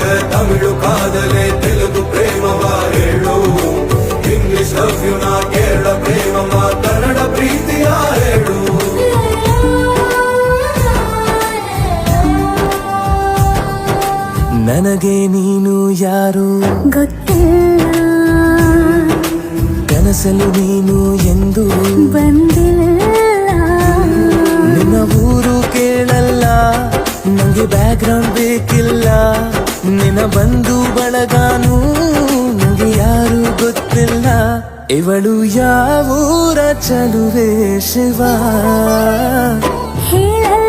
है तमिಳು ಕಾದಲೆ ತೆಲುಗು ಪ್ರೇಮವ ಹೇಳು English love you ನಾ ಕೇರಳ ಪ್ರೇಮವ ಕನ್ನಡ ಪ್ರೀತಿಯ ಹೇಳು ನನಗೆ ನೀನು ಯಾರು ಗೊತ್ತಿಲ್ಲ, ಕನಸಲು ನೀನು ಎಂದು ಬಂದಿಲ್ಲ. ನಿನ್ನ ಊರು ಕೇಳಲ್ಲ, ನಂಗೆ ಬ್ಯಾಕ್ ಗ್ರೌಂಡ್ ಬೇಕಿಲ್ಲ. ನಿನ್ನ ಬಂಧು ಬಳಗಾನು ನಂಗೆ ಯಾರು ಗೊತ್ತಿಲ್ಲ. ಇವಳು ಯಾವೂರ ಚಲುವೆ ಶಿವ ಹೇಳಲ್ಲ